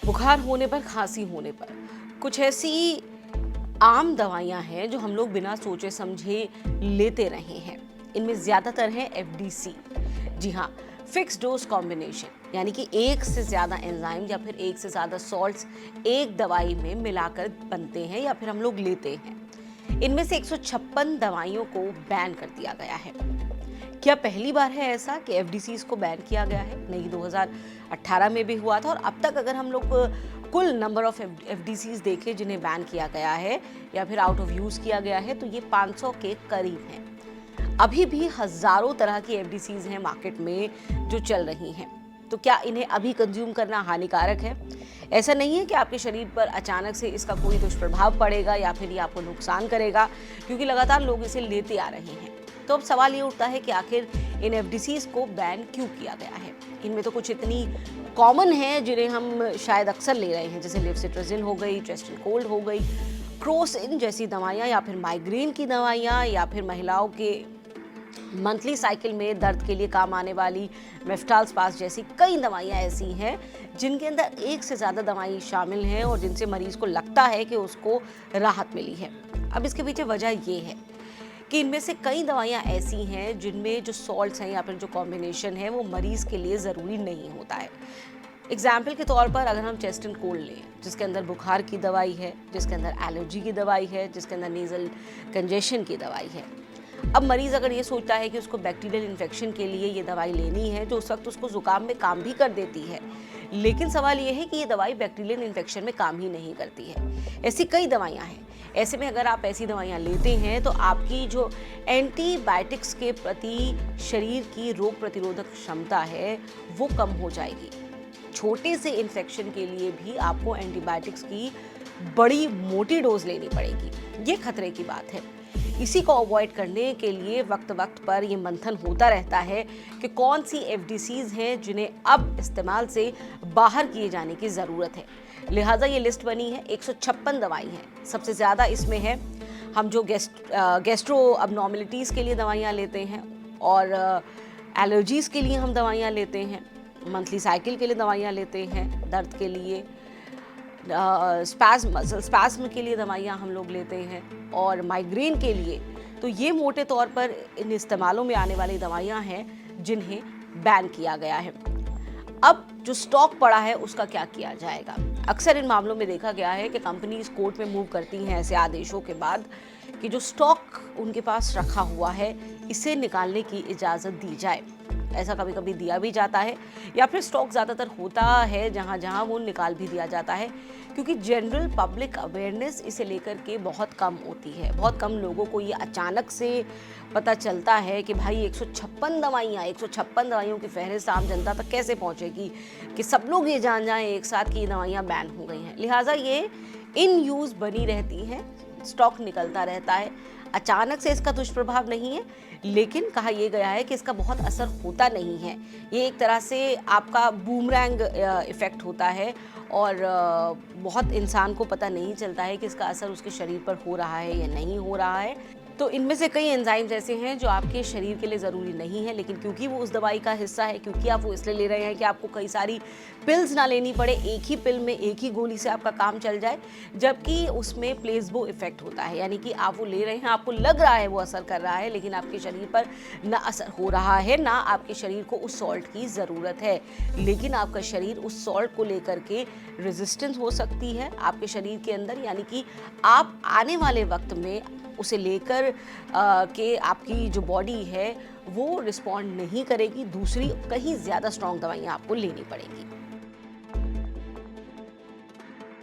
बुखार होने पर, खांसी होने पर कुछ ऐसी आम दवाइयाँ हैं जो हम लोग बिना सोचे समझे लेते रहे हैं। इनमें ज़्यादातर है एफडीसी। जी हाँ, फिक्स डोज कॉम्बिनेशन, यानी कि एक से ज़्यादा एंजाइम या फिर एक से ज़्यादा सॉल्ट्स एक दवाई में मिलाकर बनते हैं या फिर हम लोग लेते हैं। इनमें से 156 दवाइयों को बैन कर दिया गया है। क्या पहली बार है ऐसा कि एफडीसीज को बैन किया गया है? नहीं, 2018 में भी हुआ था। और अब तक अगर हम लोग कुल नंबर ऑफ एफडीसीज देखें जिन्हें बैन किया गया है या फिर आउट ऑफ यूज किया गया है, तो ये 500 के करीब हैं। अभी भी हजारों तरह की एफडीसीज हैं मार्केट में जो चल रही हैं। तो क्या इन्हें अभी कंज्यूम करना हानिकारक है? ऐसा नहीं है कि आपके शरीर पर अचानक से इसका कोई दुष्प्रभाव पड़ेगा या फिर ये आपको नुकसान करेगा, क्योंकि लगातार लोग इसे लेते आ रहे हैं। तो अब सवाल ये उठता है कि आखिर इन एफडीसीज को बैन क्यों किया गया है? इनमें तो कुछ इतनी कॉमन है जिन्हें हम शायद अक्सर ले रहे हैं, जैसे लेवसिट्राजिन हो गई, चेस्ट एंड कोल्ड हो गई, क्रोसिन जैसी दवाइयाँ, या फिर माइग्रेन की दवाइयाँ, या फिर महिलाओं के मंथली साइकिल में दर्द के लिए काम आने वाली मेफ्टाल स्पास जैसी कई दवाइयाँ ऐसी हैं जिनके अंदर एक से ज़्यादा दवाई शामिल हैं और जिनसे मरीज को लगता है कि उसको राहत मिली है। अब इसके पीछे वजह ये है कि इनमें से कई दवाइयाँ ऐसी हैं जिनमें जो सॉल्ट्स हैं या फिर जो कॉम्बिनेशन है वो मरीज के लिए ज़रूरी नहीं होता है। एग्जाम्पल के तौर पर अगर हम चेस्ट एंड कोल्ड लें, जिसके अंदर बुखार की दवाई है, जिसके अंदर एलर्जी की दवाई है, जिसके अंदर नेजल कंजेशन की दवाई है। अब मरीज़ अगर ये सोचता है कि उसको बैक्टीरियल इन्फेक्शन के लिए ये दवाई लेनी है, जो उस वक्त उसको ज़ुकाम में काम भी कर देती है, लेकिन सवाल ये है कि ये दवाई बैक्टीरियल इन्फेक्शन में काम ही नहीं करती है। ऐसी कई दवाइयाँ हैं। ऐसे में अगर आप ऐसी दवाइयाँ लेते हैं तो आपकी जो एंटीबायोटिक्स के प्रति शरीर की रोग प्रतिरोधक क्षमता है वो कम हो जाएगी। छोटे से इन्फेक्शन के लिए भी आपको एंटीबायोटिक्स की बड़ी मोटी डोज लेनी पड़ेगी। ये खतरे की बात है। इसी को अवॉइड करने के लिए वक्त वक्त पर ये मंथन होता रहता है कि कौन सी एफडीसीज हैं जिन्हें अब इस्तेमाल से बाहर किए जाने की ज़रूरत है। लिहाजा ये लिस्ट बनी है। 156 दवाई हैं। सबसे ज़्यादा इसमें है हम जो गैस्ट्रो अबनॉर्मलिटीज़ के लिए दवाइयाँ लेते हैं, और एलर्जीज़ के लिए हम दवाइयाँ लेते हैं, मंथली साइकिल के लिए दवाइयाँ लेते हैं, दर्द के लिए, स्पाज्म के लिए दवाइयाँ हम लोग लेते हैं, और माइग्रेन के लिए। तो ये मोटे तौर पर इन इस्तेमालों में आने वाली दवाइयाँ हैं जिन्हें बैन किया गया है। अब जो स्टॉक पड़ा है उसका क्या किया जाएगा? अक्सर इन मामलों में देखा गया है कि कंपनीज कोर्ट में मूव करती हैं ऐसे आदेशों के बाद कि जो स्टॉक उनके पास रखा हुआ है इसे निकालने की इजाज़त दी जाए। ऐसा कभी कभी दिया भी जाता है, या फिर स्टॉक ज़्यादातर होता है जहाँ जहाँ वो निकाल भी दिया जाता है, क्योंकि जनरल पब्लिक अवेयरनेस इसे लेकर के बहुत कम होती है। बहुत कम लोगों को ये अचानक से पता चलता है कि भाई 156 दवाइयों की फहरिस्त आम जनता तक कैसे पहुँचेगी कि सब लोग ये जान जाएं एक साथ कि ये दवाइयाँ बैन हो गई हैं। लिहाजा ये इन यूज़ बनी रहती हैं, स्टॉक निकलता रहता है। अचानक से इसका दुष्प्रभाव नहीं है, लेकिन कहा यह गया है कि इसका बहुत असर होता नहीं है। ये एक तरह से आपका बूमरैंग इफ़ेक्ट होता है, और बहुत इंसान को पता नहीं चलता है कि इसका असर उसके शरीर पर हो रहा है या नहीं हो रहा है। तो इनमें से कई एंजाइम्स ऐसे हैं जो आपके शरीर के लिए ज़रूरी नहीं है, लेकिन क्योंकि वो उस दवाई का हिस्सा है, क्योंकि आप वो इसलिए ले रहे हैं कि आपको कई सारी पिल्स ना लेनी पड़े, एक ही पिल में एक ही गोली से आपका काम चल जाए, जबकि उसमें प्लेसबो इफेक्ट होता है। यानी कि आप वो ले रहे हैं, आपको लग रहा है वो असर कर रहा है, लेकिन आपके शरीर पर ना असर हो रहा है, ना आपके शरीर को उस सॉल्ट की ज़रूरत है, लेकिन आपका शरीर उस सॉल्ट को लेकर के रेजिस्टेंस हो सकती है आपके शरीर के अंदर। यानी कि आप आने वाले वक्त में उसे लेकर के आपकी जो बॉडी है वो रिस्पॉन्ड नहीं करेगी, दूसरी कहीं ज़्यादा स्ट्रॉन्ग दवाइयाँ आपको लेनी पड़ेगी।